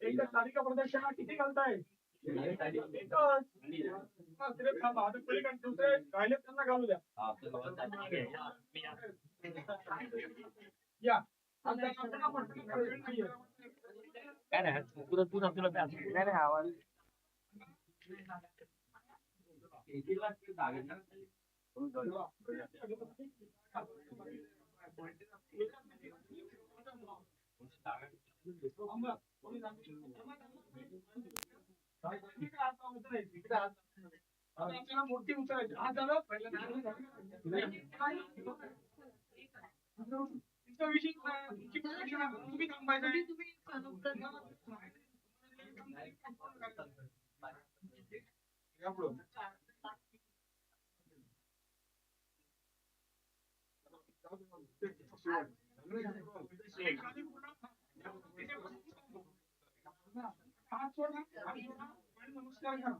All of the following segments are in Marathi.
एकदा तालिका प्रदर्शना किती घालताय दुसरे राहिले त्यांना घालू द्या या काय नाही तुला नाही नाही आवाज मूर्ती उचलायची हा झालं पहिलं विषय तुम्ही थांबायचं नमस्कार करा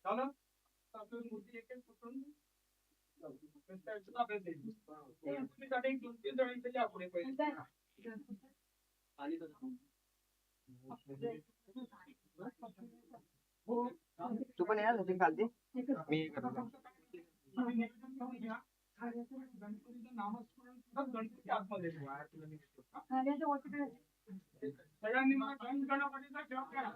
झालं मूर्ती एक पकडून तू पण या खालती मी गणपतीचं नामस्मरण गणपती आतमध्ये सगळ्यांनी मला गणपतीचा जप करा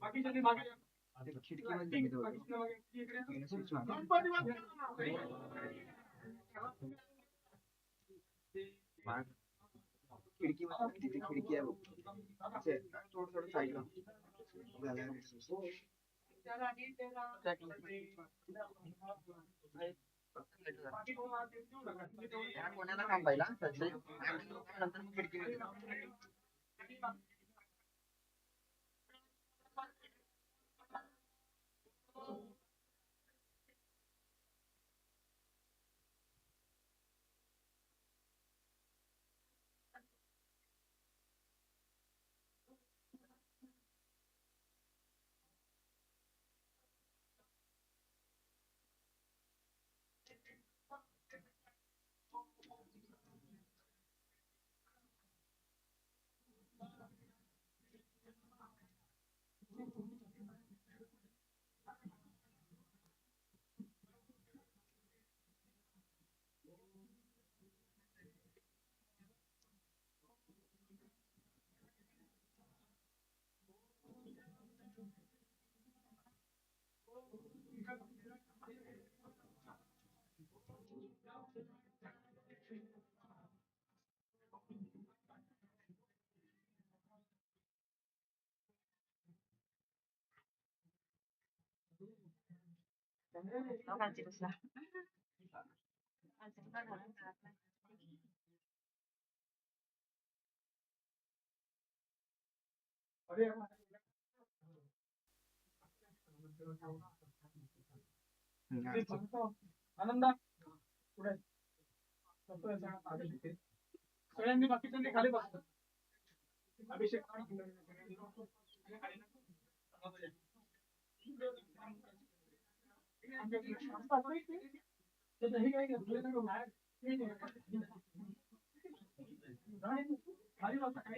बाकीच्या मागे खिडकी खिडकी आहे थोडं साईडला कोणाला थांबायला नंतर खिडकी आनंदा पुढे सगळ्यांनी बाकीच्यांनी खाली बसतात अभिषेक खाली बसता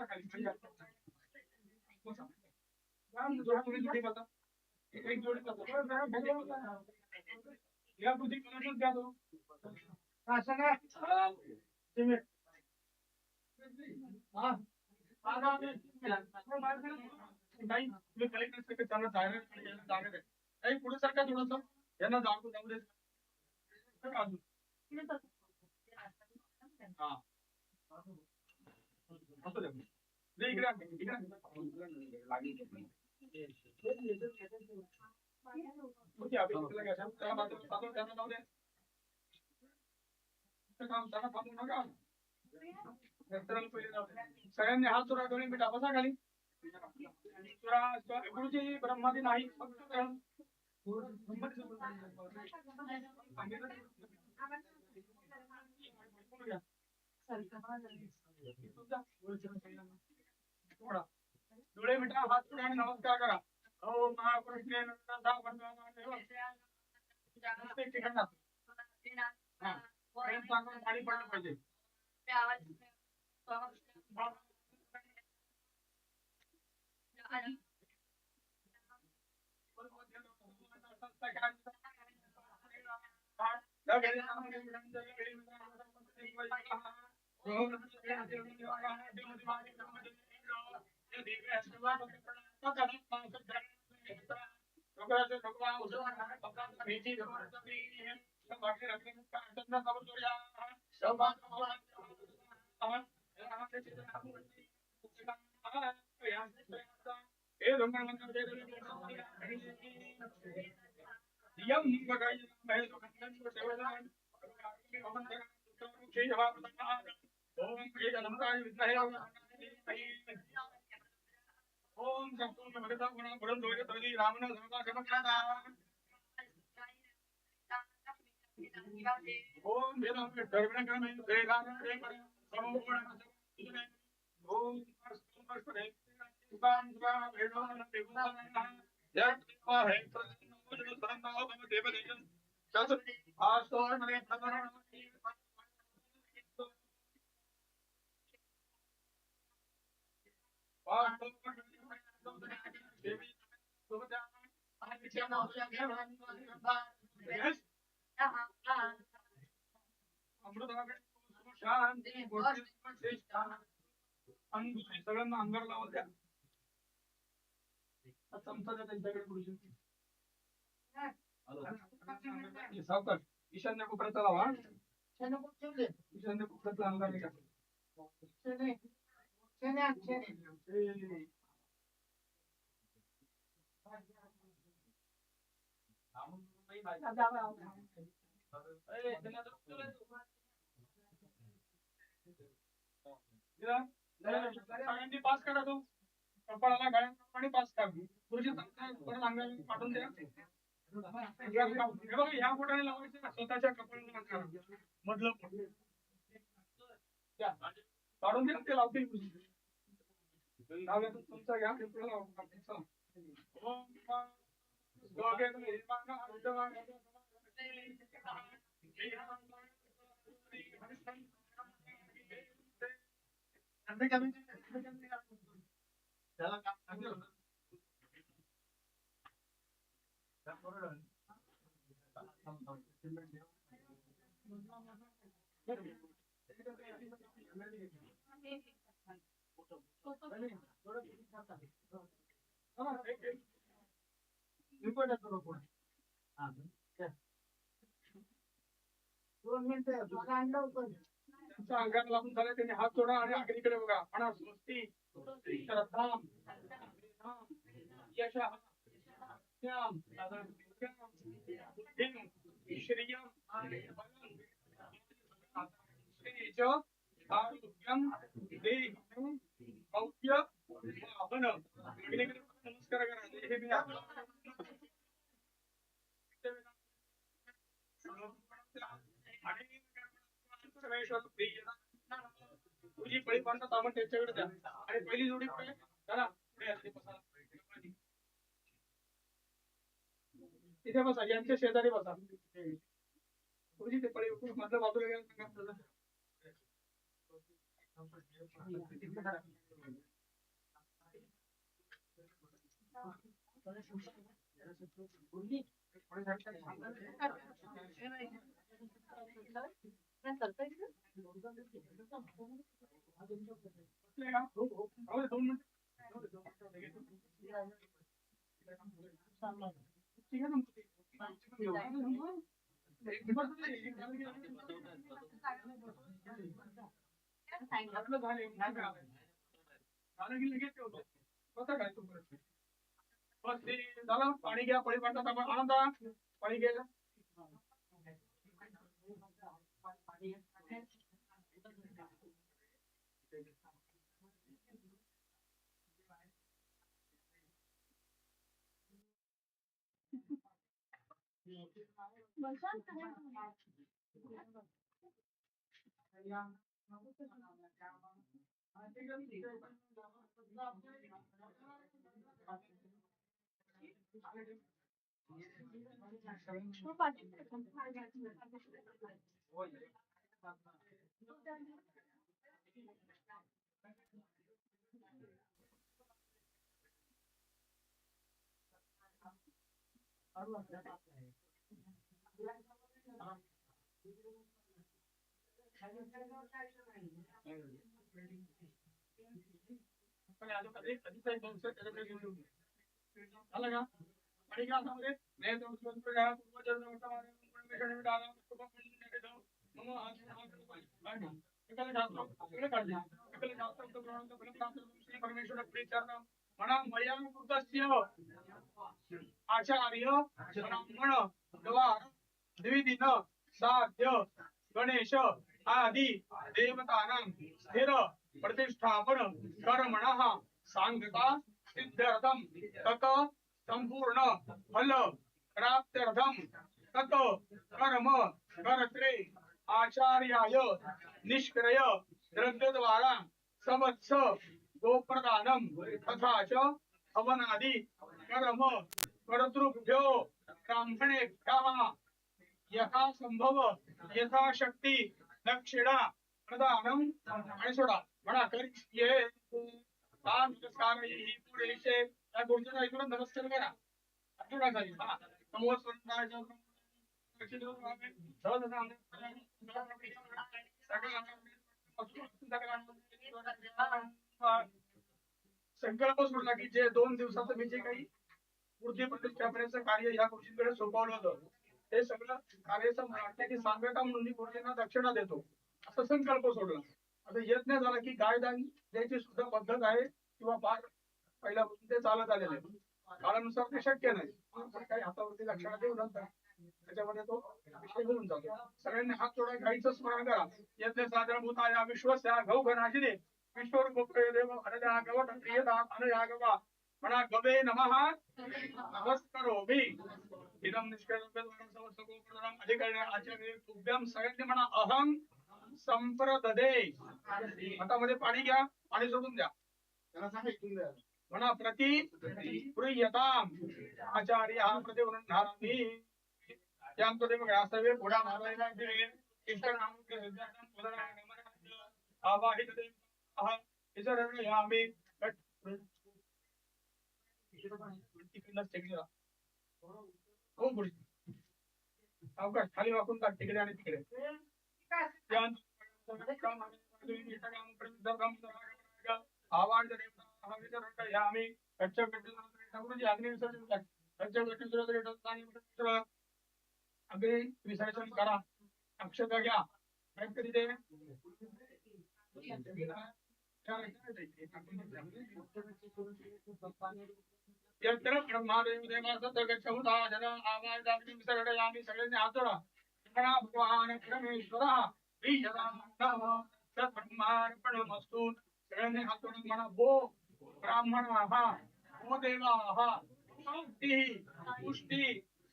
काही एक जोडी या बुद्धी कनेक्शन द्या तो कलेक्टर त्यांना जागा द्या पुढे सारखा थोडस यांना जाऊ जाऊ दे सगळ्यांनी हात जोडा दोन्ही मिनिट बसा खाली गुरुजी ब्रह्मादी नाही फक्त डोळे मिटा हात पुढे आणि नमस्कार करा. ओम महापुरुषे नमः पाणी पडलं पाहिजे. ओम संपूर्ण भगता गुणा भरून दोरे तरी रामन धर्मा समक्षाता ओम वेदां धर्मण क्रमे वेदां रे पर समोगुण ओम परस्पर सुभान सुभा वेदो न देवोन जय है प्रसन्न संनाओ हम देवदेव शास्त्र आस्तोर मने तमरण सगळ्यांना अंगार लावत द्या. चमचा द्या त्यांच्याकडे पुढे सावकाश ईशान्य कोपऱ्याचा लावा. ईशान्य कोपऱ्यातला अंगार घ्या. पास करा तो कपाळाला गाड्या पाणी पास करा. गुरुजी पाठवून द्या. ह्या बोटाने लावायचं स्वतःच्या कपाळाला मधलं काढून द्या. ते लावतील तुमचा घ्या. अंगात लागून झाले त्यांनी हात जोडा आणि अग्नीकडे बघा. म्हणा स्वस्ती श्रद्धाम यश श्रियम नमस्कार करा. हे मी तुझी पळी पाडता सामान त्यांच्याकडे द्या आणि पहिली जोडी चला तिथे बसा. यांच्या शेजारी बसा. तुझी ते पळी मधल्या बाजूला गेला. पाणी घ्या. पळी पाडतात आपण आनंदा पाणी घ्या. आचार्य ब्राह्मण द्वार द्विदिन साध्य गणेश आदि देवतानां स्थिर प्रतिष्ठापन कर्मणः सांगता सिद्ध्यर्थम तत संपूर्ण फल प्राप्त्यर्थम तत कर्म कर्त्रे आचार्याय निष्क्रय द्रव्य द्वारा समत्स गोप्रदानम तथा च हवनादि कर्म कर्तृभ्यो ब्राह्मणेभ्यः यथा संभव यथाशक्ती दक्षिणा प्रदानम आणि सोडा म्हणा करिष्ये नमस्कारैः पुरेशे या गुरुजींना इकडून नमस्कार करा आशीर्वाद झाली हा नमो स्वरूपाय संकल्प सोडला की जे 2 दिवसाचं मी जे काही मूर्ती प्रतिष्ठापनेचं कार्य या गोष्टींकडे सोपवलं होतं हे सगळं कार्याचं वाटतं की सांगता म्हणून मी गुरुजींना दक्षिणा देतो असं संकल्प सोडला. आता यज्ञ झाला की गायदान द्यायची सुद्धा पद्धत आहे किंवा फार पहिल्यापासून ते चालत आलेलं आहे. काळानुसार ते शक्य नाही पण काही हातावरती लक्षणा देऊ नंतर त्याच्यामध्ये तो विषय होऊन जातो. सगळ्यांनी हात जोडा गाईचं स्मरण करा. यज्ञ साधनभूताया विश्वस्या गौघनाशिने विश्वरूपदेव हरजा गवट प्रियदा अनया गवा म्हणा गवे नमः नमस्करोमि इदं निष्कर्षद्वारा समस्त गोप्रदानम अधिकरणे आचरणे तुभ्यम सगळ्यांनी म्हणा अहं संप्रददे हातामध्ये पाणी घ्या पाणी सोडून द्या त्याला सांगितून द्या म्हणा प्रति प्रियताम आचार्य प्रतिवृन्धामी यांतोदे बघा सवे पुढा मारलेला आहे इष्टनाम सिद्धार्थम पुनराय नमः आवाहित देव अहं इजरणे यामी अवकाश खाली वाकून टाक तिकडे आणि तिकडे आवाज यामी अग्नि विसर्जन करा अक्षता घ्या कधी ते यत्र ब्रह्मादेव देवासत गच्छहुता जन आवाजाग्नि विसर्जयामि सगळ्यांनी हात जोडा गणा भगवान परमेश्वरः बीजदानः तद्ब्रह्मार्पणमस्तु सगळ्यांनी हात जोडून म्हणा भो ब्राह्मणाः भो देवाः शान्तिः पुष्टि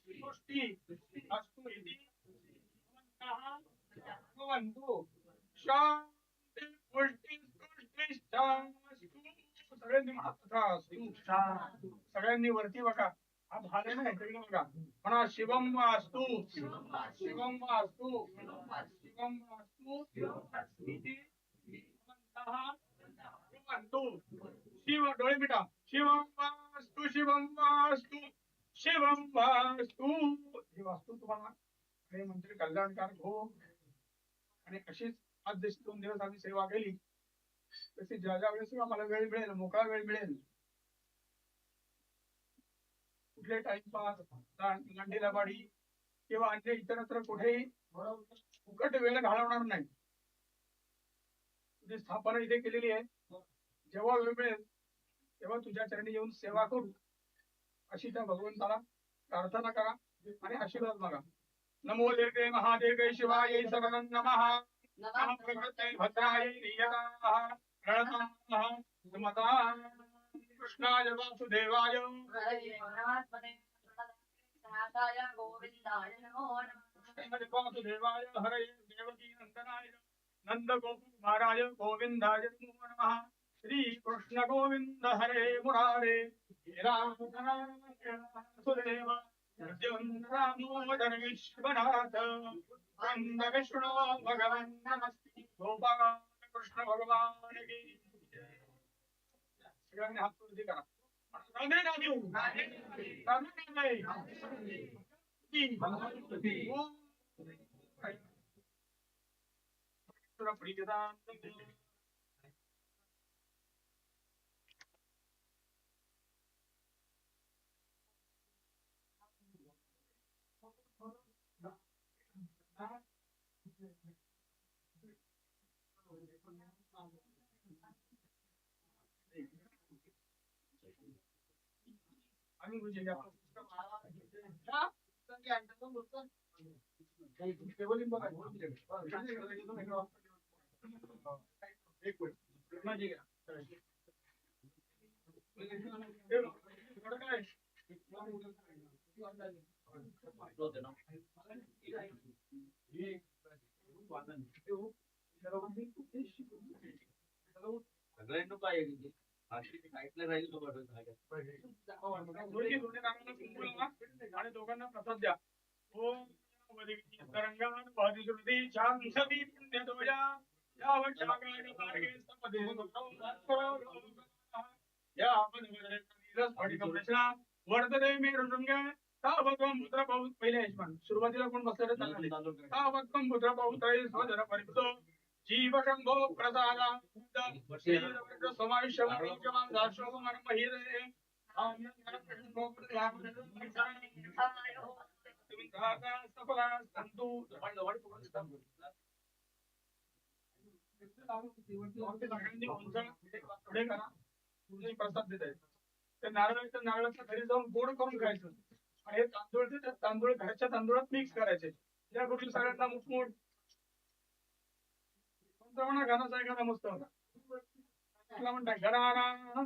पुष्टि अस्तु इति भवन्तु शान्ति पुष्टि पुष्टि शान्तु सगळ्यांनी सगळ्यांनी वरती बघा हा भाले नाही तिकडे बघा म्हणा शिवम वास्तु शिवम वास्तु शिवम वास्तु इति भवन्तु शिव डोळे मिटा शिवम वास्तु शिवम वास्तु शिवम वास्तु ही वास्तू तुम्हाला हे मंत्री कल्याणकारक हो आणि अशीच आज 2 दिवस आम्ही सेवा केली तशी ज्या ज्या वेळेस आम्हाला वेळ मिळेल मोकळा वेळ मिळेल कुठले टाइमपास गांडीलाबाडी किंवा अन्य इतरत्र कुठेही फुकट वेळ घालवणार नाही. तुझी स्थापना इथे केलेली आहे जेव्हा वेळ मिळेल तेव्हा तुझ्या चरणी येऊन सेवा करू अशी त्या भगवंताला प्रार्थना करा आणि आशीर्वाद मागा. नमो दीर्घे महादीर्घे शिवाय सर्वं नमः नमः प्रकृते भद्राय नियताः प्रणताः कृष्णाय वासुदेवाय श्रीनिवासाय गोविन्दाय नमो नमः श्रीमद् वासुदेवाय हरये देवकी नंदनाय नंद गोकुमाराय गोविन्दाय नमो नमः श्री कृष्ण गोविंद हरे मुरारे हे राम सुदेव दामोदर विश्वनाथ वंद विष्णु भगवान नमस्ते गोपाल कृष्ण भगवान की सगळ्यांनी हात वरती करा राधे राधे राधे राधे सगळ्यांना काय ऐकलं राहील तो आणि दोघांना प्रसाद द्या ओम तरंगान बाधिश्रुती शांती पुण्यदोया यावत् शागाय मार्गे सपदे या आपण रस फटिकम रचना वर्तते मे रुंग तावत्वं पुत्र बहुत पहिले यजमान सुरुवातीला कोण बसले तावत्वं पुत्र बहुत स्वजन परिपुतो जीव शंभो प्रसादा बुद्ध समाविष्य विद्यमान दाशो मन महिरे प्रसाद देत आहेत त्या नारळाच्या घरी जाऊन गोड करून खायचं आणि तांदूळ घरच्या तांदूळात मिक्स करायचे या गोष्टी सगळ्यांना मुठमोठ गाण्याचा एखादा मस्त होता त्याला म्हणतात घराराम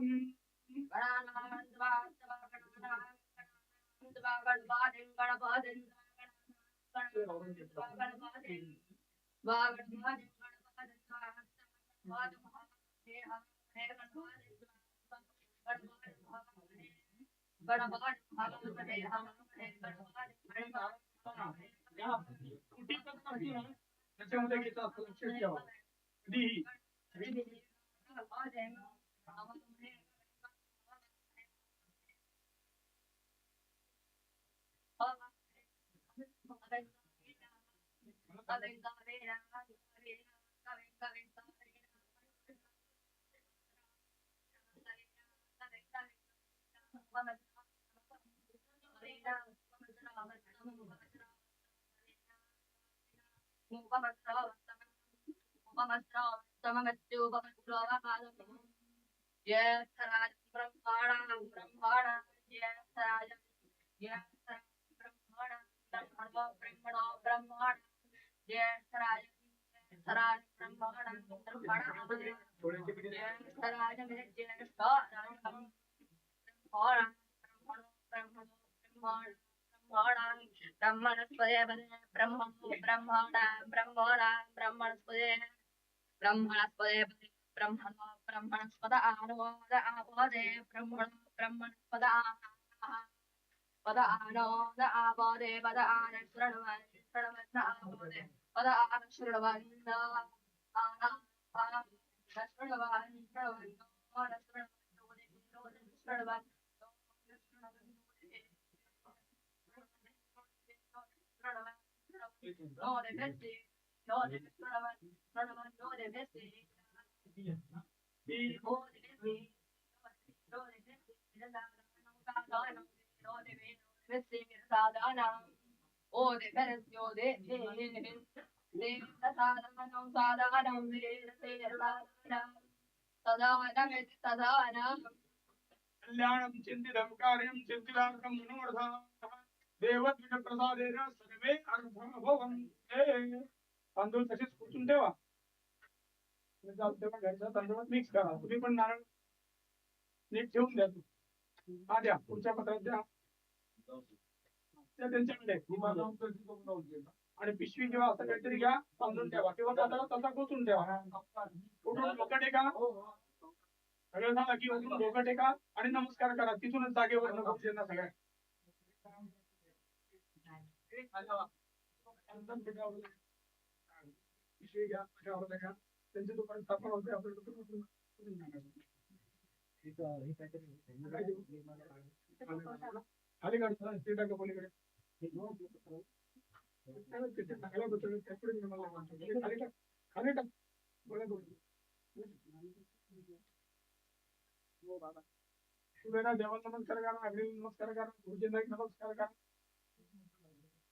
त्याच्यामध्ये घेतात लक्षात ठेवा कधीही ब्रह्मणस्पद आनोद आपोदे ब्रह्मणस्पद पद आनोद आपोदे पद आन श्रणवन् आपोदे पद आन श्रणवन् कल्याणं चिन्तितं कार्यं चिन्तितार्थं मनोरथः देवद्विज प्रसादेन सर्वे अर्थः भवन्ते तांदूळ तसेच कुटून ठेवा घरच्या तांदूळात मिक्स करा तुम्ही पण नारळ नीट ठेवून द्या तू हा द्या पुढच्या पत्रात द्या त्या त्यांच्याकडे आहे. आणि पिशवी किंवा असं काहीतरी घ्या, बांधून ठेवा किंवा स्वतःला तसा गोचून ठेवा. उठून डोकं टेका, सगळं सांगा की उठून डोकं टेका आणि नमस्कार करा. तिथूनच जागेवर गुरुजींना सगळ्या पिशवी घ्या, त्यांची दुकान स्थापना होते आपल्याला. खाली काढतो ते टाका पलीकडे. खाली टाक शिवेला देवाला नमस्कार करा, अग्नी नमस्कार करा, गुरुजींना एक नमस्कार करा.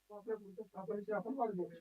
आपल्या पुढच्या स्थापनेची आपण वाट बघूया.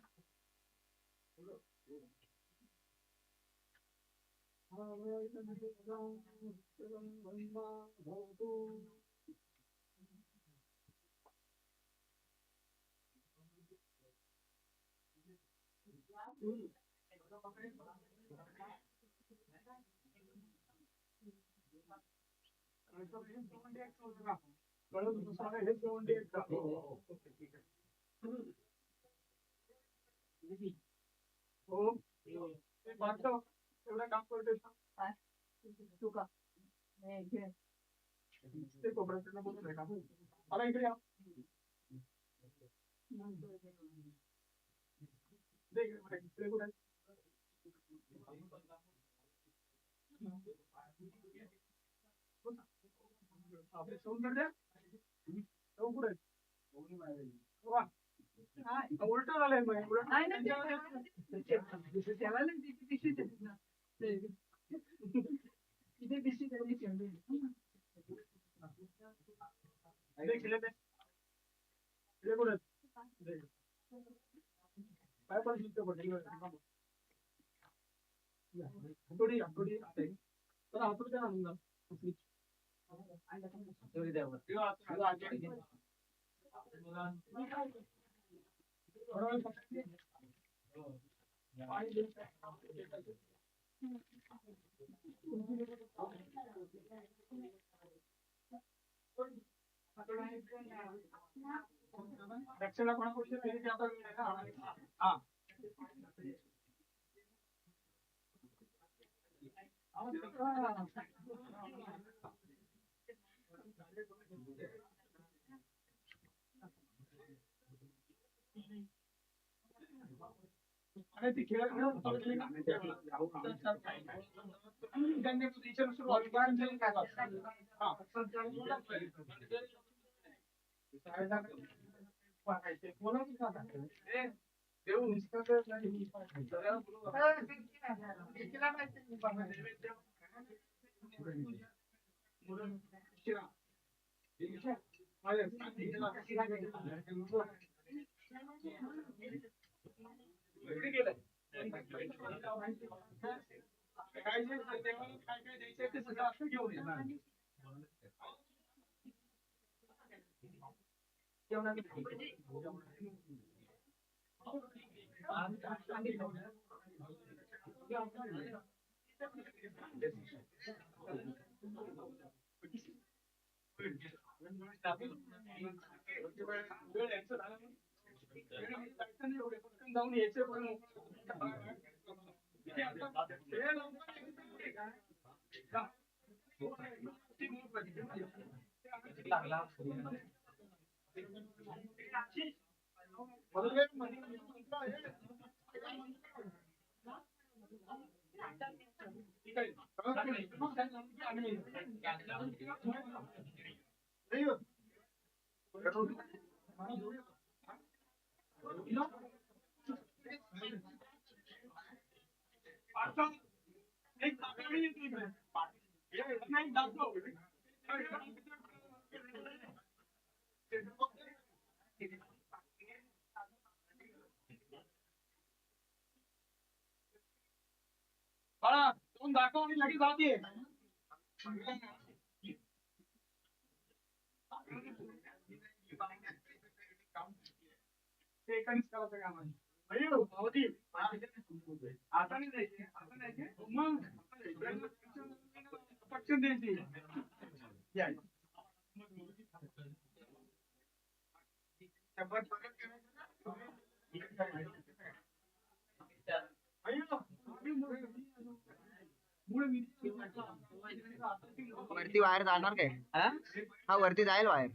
एवढं काम करतोय तुका ते कोपऱ्याकडनं बोलून आहे का? मला इकडे या. दे इकडे मला. इकडे कुठे आहे? आपले सौंदर्य द्या. तो कुठे आहे? वा. उलट झालंय मग. उलट काय पण थोडी थोडी तर आपण काय आणून दक्षिणा कोणाकडून हा आणि ती खेळ काय द्यायचं ते सगळं असं घेऊन येणार. जाऊन यायचं तोंड दाखव आणि लगेच जाते. ते एकानेच करायचं काम आहे. आता नाही द्यायचे, आता द्यायचे मग पटकन द्यायची. शंभर परत करायचं ना. अय्यो, वरती वायर जाणार काय? हा वरती जाईल वायर.